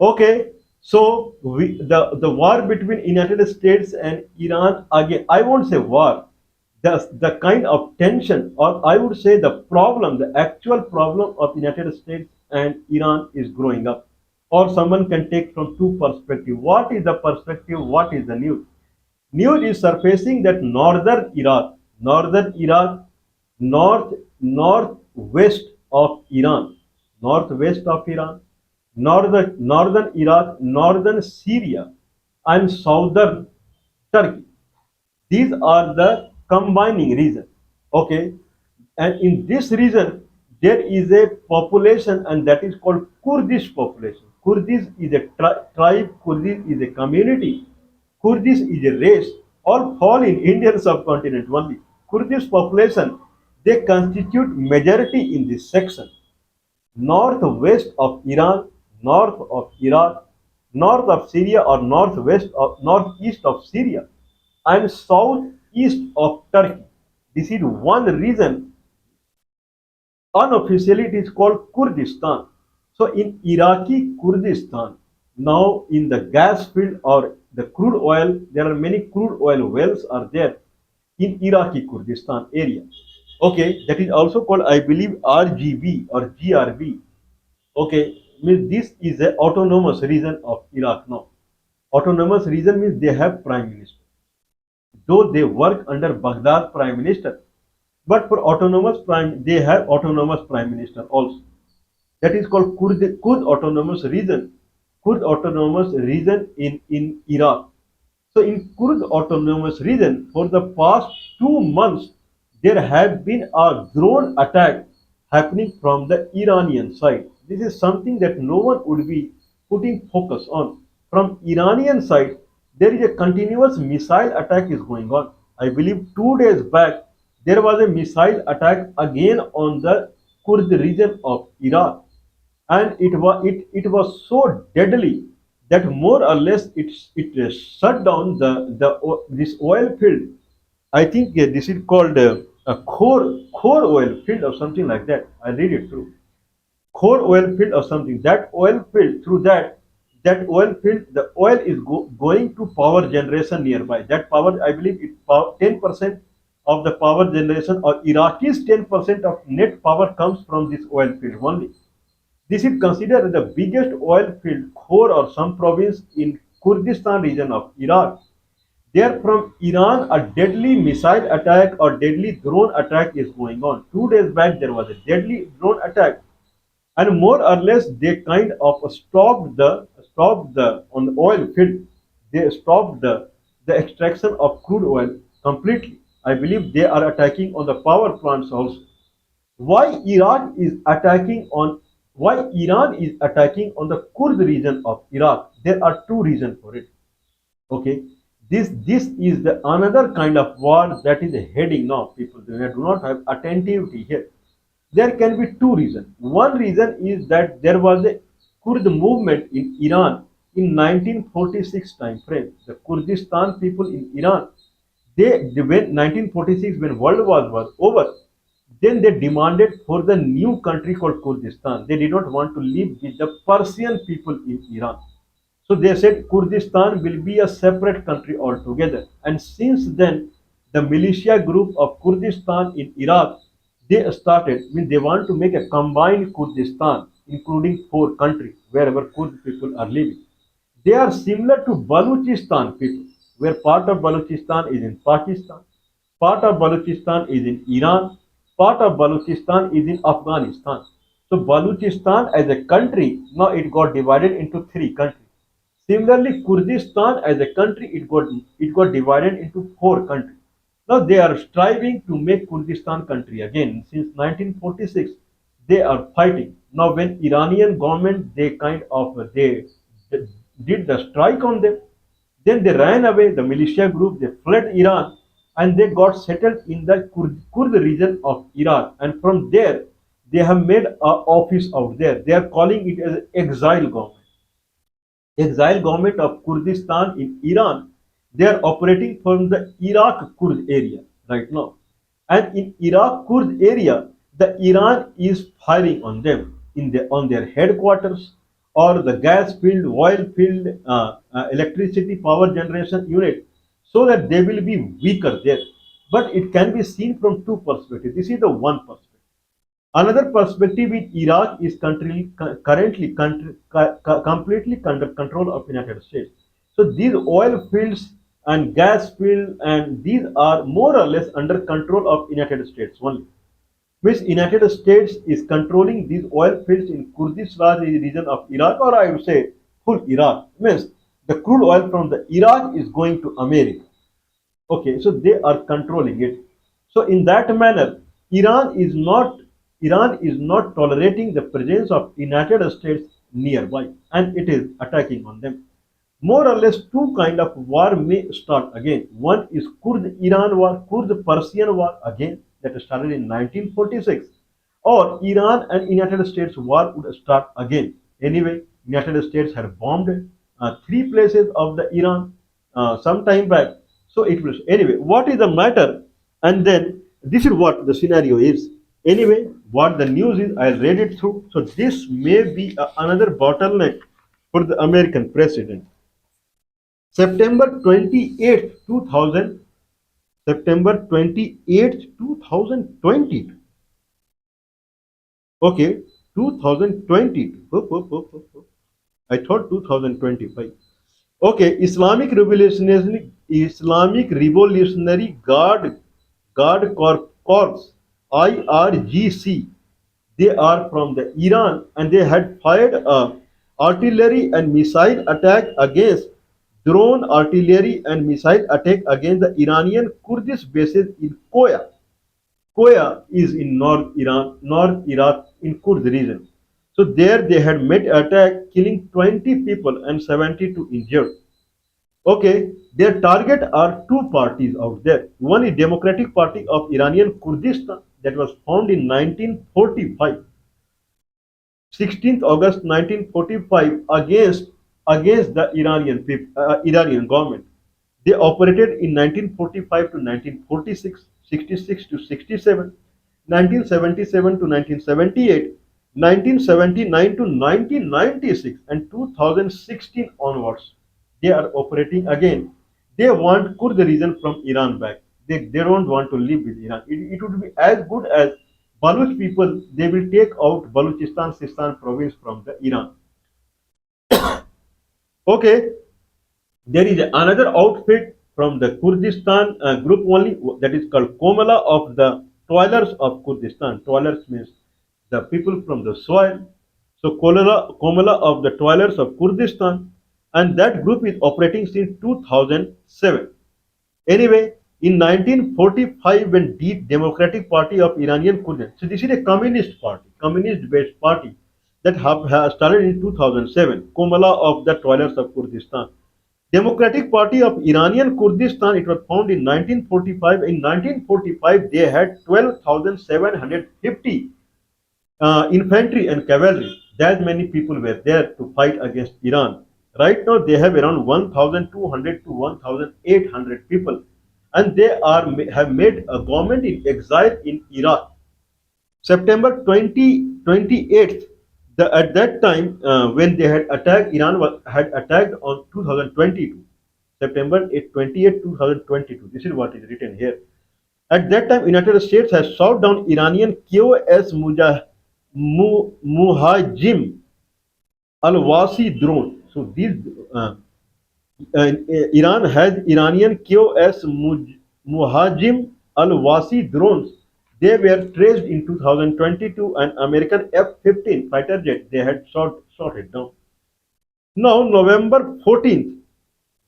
Okay, so the war between United States and Iran, again, I won't say war, the kind of tension, or I would say the problem, the actual problem of United States and Iran is growing up. Or someone can take from two perspectives. What is the perspective? What is the news? News is surfacing that northern Iraq, northwest of Iran, northwest of Iran, northern Iraq, northern Syria, and southern Turkey. These are the combining region. Okay, and in this region there is a population, and that is called Kurdish population. Kurdish is a tribe. Kurdish is a community. Kurdish is a race. All fall in Indian subcontinent only. Kurdish population, they constitute majority in this section. Northwest of Iran, north of Iraq, north of Syria, or northwest of northeast of Syria, and southeast of Turkey. This is one region. Unofficially it is called Kurdistan. So in Iraqi Kurdistan, now in the gas field or the crude oil, there are many crude oil wells are there in Iraqi Kurdistan area. Okay, that is also called, I believe, RGB or GRB. Okay, means this is a autonomous region of Iraq now. Autonomous region means they have prime minister, though they work under Baghdad prime minister. But for autonomous prime, they have autonomous prime minister also. That is called Kurd autonomous region. Kurd autonomous region in Iraq. So in Kurd autonomous region, for the past 2 months, there have been a drone attack happening from the Iranian side. This is something that no one would be putting focus on. From Iranian side, there is a continuous missile attack is going on. I believe 2 days back, there was a missile attack again on the Kurd region of Iraq, and it was so deadly that more or less it shut down the this oil field. I think this is called a core oil field or something like that. I read it through core oil field or something. That oil field, through that oil field, the oil is going to power generation nearby. That power, I believe, 10% of the power generation, or Iraqis 10% of net power comes from this oil field only. This is considered the biggest oil field core or some province in Kurdistan region of Iraq. There from Iran, a deadly missile attack or deadly drone attack is going on. 2 days back, there was a deadly drone attack, and more or less they kind of stopped the on the oil field. They stopped the extraction of crude oil completely. I believe they are attacking on the power plants also. Why Iraq is attacking on why Iran is attacking on the Kurd region of Iraq? There are two reasons for it. Okay, this is the another kind of war that is heading now. People do not have attentivity here. There can be two reasons. One reason is that there was a Kurd movement in Iran in 1946 time frame. The Kurdistan people in Iran, they when 1946, when World War was over, then they demanded for the new country called Kurdistan. They did not want to live with the Persian people in Iran. So they said Kurdistan will be a separate country altogether. And since then, the militia group of Kurdistan in Iraq, they started, I mean, they want to make a combined Kurdistan, including four countries, wherever Kurd people are living. They are similar to Balochistan people, where part of Balochistan is in Pakistan, part of Balochistan is in Iran, part of Balochistan is in Afghanistan. So Balochistan as a country, now it got divided into three countries. Similarly, Kurdistan as a country, it got divided into four countries. Now they are striving to make Kurdistan country again. Since 1946, they are fighting. Now when Iranian government, they kind of did the strike on them, then they ran away. The militia group, they fled Iran, and they got settled in the Kurd region of Iraq. And from there, they have made an office out there. They are calling it as exile government. Exile government of Kurdistan in Iran. They are operating from the Iraq Kurd area right now. And in Iraq Kurd area, the Iran is firing on them on their headquarters, or the gas field, oil field, electricity power generation unit, so that they will be weaker there. But it can be seen from two perspectives. This is the one perspective. Another perspective is Iraq is currently completely under control of United States. So these oil fields and gas fields and these are more or less under control of United States only. Means United States is controlling these oil fields in Kurdish region of Iraq, or I would say full Iraq. Means the crude oil from the Iraq is going to America. Okay, so they are controlling it. So in that manner, Iran is not Iran is not tolerating the presence of United States nearby, and it is attacking on them. More or less, two kind of war may start again. One is Kurd-Iran war, Kurd-Persian war again that started in 1946, or Iran and United States war would start again. Anyway, United States had bombed three places of the Iran some time back. So it will anyway. What is the matter? And then this is what the scenario is. Anyway, what the news is, I read it through. So this may be another bottleneck for the American president. September 28th, 2000, September 28th, 2020. Okay, 2020. I thought 2025. Okay, Islamic Revolutionary Corps, IRGC. They are from the Iran, and they had fired a artillery and missile attack against drone artillery and missile attack against the Iranian Kurdish bases in Koya. Koya is in North Iraq in Kurd region. So there they had made attack, killing 20 people and 72 injured. Okay, their target are two parties out there. One is Democratic Party of Iranian Kurdistan that was formed in 1945, 16th August 1945, against the Iranian government. They operated in 1945 to 1946, 66 to 67, 1977 to 1978, 1979 to 1996, and 2016 onwards. They are operating again. They want Kurd region from Iran back. They don't want to live with Iran. It would be as good as Baluch people, they will take out Baluchistan, Sistan province from the Iran. Okay, there is another outfit from the Kurdistan group only that is called Komala of the Toilers of Kurdistan. Toilers means the people from the soil. So Komala of the Toilers of Kurdistan, and that group is operating since 2007. Anyway, in 1945, when the Democratic Party of Iranian Kurdistan, so this is a communist party, communist-based party that has started in 2007, Komala of the Toilers of Kurdistan. Democratic Party of Iranian Kurdistan, it was founded in 1945. In 1945, they had 12,750 infantry and cavalry. That many people were there to fight against Iran. Right now, they have around 1,200 to 1,800 people, and they have made a government in exile in Iraq. September 2028, at that time when they had attacked, had attacked on 2022, September 28, 2022. This is what is written here. At that time, United States has shot down Iranian QS Muhajim al-Wasi drone. So these Iran has Iranian QS Muhajim al-Wasi drones. They were traced in 2022, and American F-15 fighter jet they had shot it down. Now November 14th,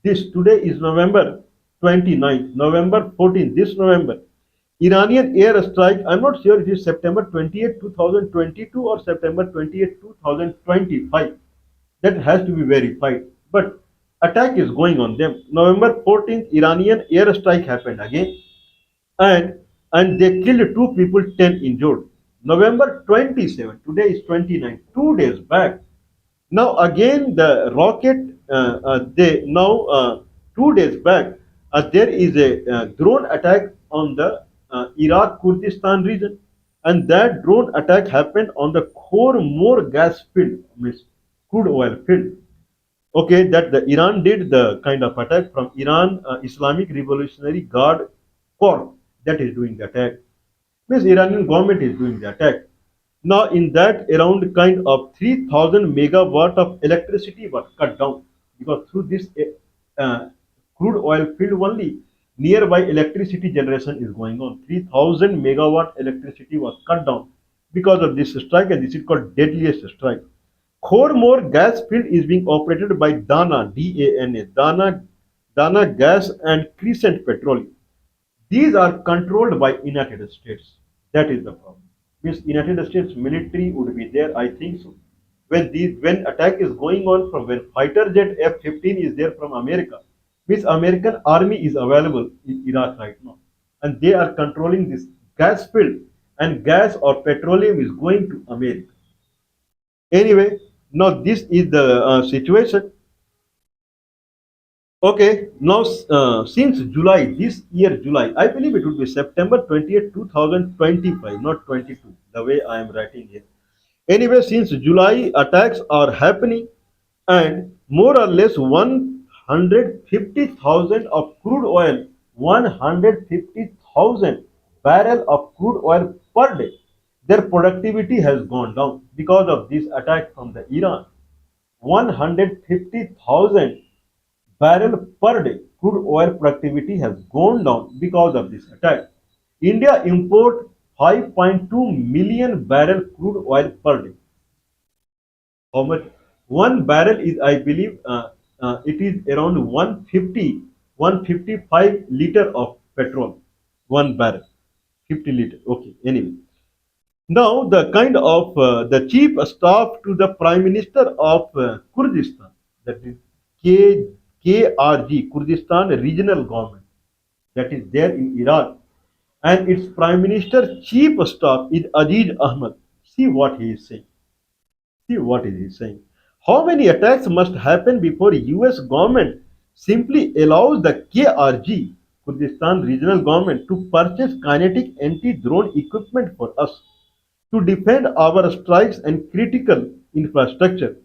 this today is November 29th, November 14th, this November, Iranian air strike. I'm not sure it is September 28, 2022 or September 28, 2025. That has to be verified. But attack is going on them. November 14th, Iranian air strike happened again, and they killed two people, 10 injured. November 27, today is 29, 2 days back. Now again the rocket, they now 2 days back, there is a drone attack on the Iraq Kurdistan region, and that drone attack happened on the Khor Mor gas field. crude oil field. Okay, that the Iran did the kind of attack from Iran Islamic Revolutionary Guard Corps that is doing the attack. Means Iranian government is doing the attack. Now in that around kind of 3000 megawatt of electricity was cut down because through this crude oil field only nearby electricity generation is going on. 3000 megawatt electricity was cut down because of this strike, and this is called deadliest strike. Khormor gas field is being operated by Dana, D-A-N-A, Dana Gas and Crescent Petroleum. These are controlled by United States. That is the problem. Means United States military would be there, I think so. When attack is going on from when fighter jet F-15 is there from America, means American army is available in Iraq right now, and they are controlling this gas field, and gas or petroleum is going to America. Anyway, now this is the situation. Okay, now since July, this year July, I believe it would be September 20th, 2025, not 22, the way I am writing here. Anyway, since July, attacks are happening, and more or less 150,000 of crude oil, 150,000 barrel of crude oil per day. Their productivity has gone down because of this attack from the Iran. 150,000 barrel per day crude oil productivity has gone down because of this attack. India import 5.2 million barrel crude oil per day. How much? One barrel is, I believe, it is around 150, 155 liter of petrol. One barrel, 50 liter. Okay. Anyway, now the kind of the chief staff to the Prime Minister of Kurdistan, that is K, KRG, Kurdistan Regional Government, that is there in Iraq, and its Prime Minister Chief Staff is Aziz Ahmad. See what he is saying. See what is he saying. How many attacks must happen before US government simply allows the KRG, Kurdistan Regional Government, to purchase kinetic anti-drone equipment for us to defend our strikes and critical infrastructure?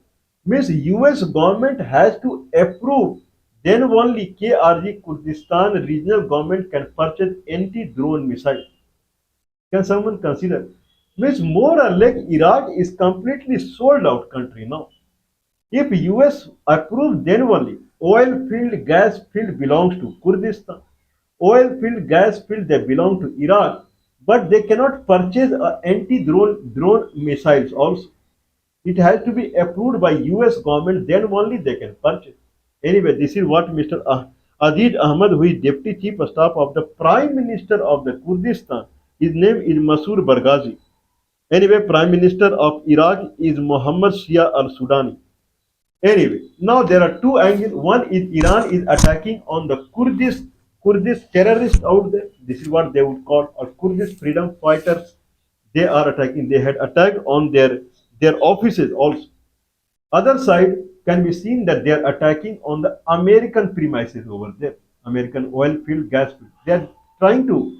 Means US government has to approve, then only KRG Kurdistan regional government can purchase anti-drone missiles. Can someone consider? Means more or less Iraq is completely sold out country now. If US approves, then only oil field, gas field belongs to Kurdistan. Oil field, gas field, they belong to Iraq, but they cannot purchase anti-drone missiles also. It has to be approved by US government, then only they can purchase. Anyway, this is what Mr. Aziz Ahmad, who is Deputy Chief of Staff of the Prime Minister of the Kurdistan, his name is Masoor Barghazi. Anyway, Prime Minister of Iraq is Muhammad Shia al-Sudani. Anyway, now there are two angles. One is Iran is attacking on the Kurdish terrorists out there. This is what they would call or Kurdish freedom fighters. They are attacking. They had attacked on their offices also. Other side can be seen that they are attacking on the American premises over there. American oil field, gas field. They are trying to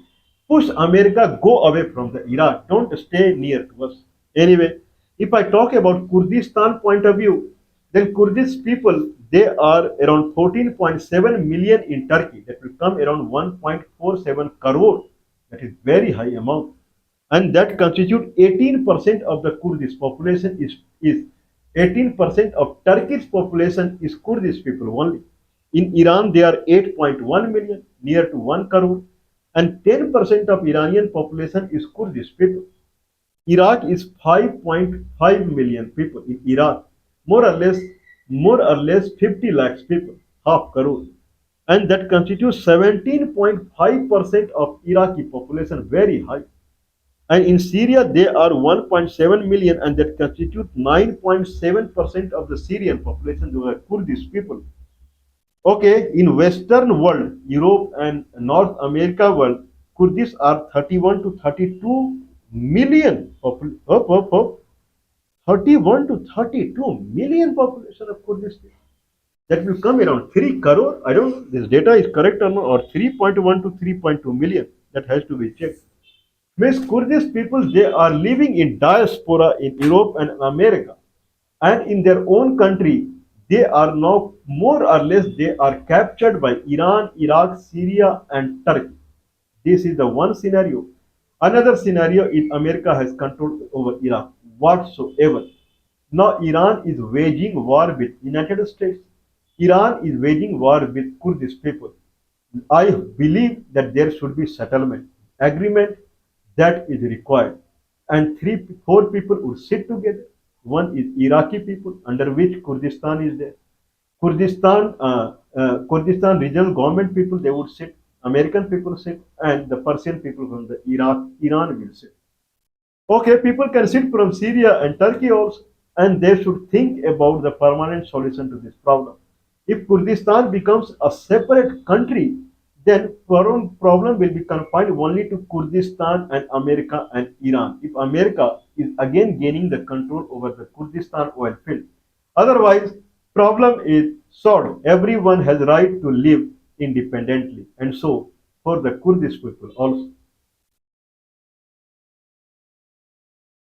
push America go away from the Iraq. Don't stay near to us. Anyway, if I talk about Kurdistan point of view, then Kurdish people, they are around 14.7 million in Turkey. That will come around 1.47 crore. That is very high amount. And that constitute 18% of the Kurdish population is 18% of Turkish population is Kurdish people only. In Iran, they are 8.1 million, near to 1 crore, and 10% of Iranian population is Kurdish people. Iraq is 5.5 million people in Iraq, more or less 50 lakhs people, half crore, and that constitutes 17.5% of Iraqi population, very high. And in Syria, they are 1.7 million, and that constitute 9.7% of the Syrian population. Those are Kurdish people. Okay, in Western world, Europe and North America world, Kurdish are 31 to 32 million. 31 to 32 million population of Kurdish people. That will come around 3 crore. I don't know this data is correct or not, or 3.1 to 3.2 million. That has to be checked. Means Kurdish people, they are living in diaspora in Europe and America. and in their own country, they are now more or less they are captured by Iran, Iraq, Syria, and Turkey. This is the one scenario. Another scenario is America has control over Iraq whatsoever. Now Iran is waging war with United States. Iran is waging war with Kurdish people. I believe that there should be settlement agreement that is required, and four people would sit together. One is Iraqi people, under which Kurdistan is there. Kurdistan regional government people they would sit. American people sit, and the Persian people from the Iran will sit. Okay, people can sit from Syria and Turkey also, and they should think about the permanent solution to this problem. If Kurdistan becomes a separate country, then problem will be confined only to Kurdistan and America and Iran. If America is again gaining the control over the Kurdistan oil field, otherwise problem is solved. Everyone has right to live independently, and so for the Kurdish people also.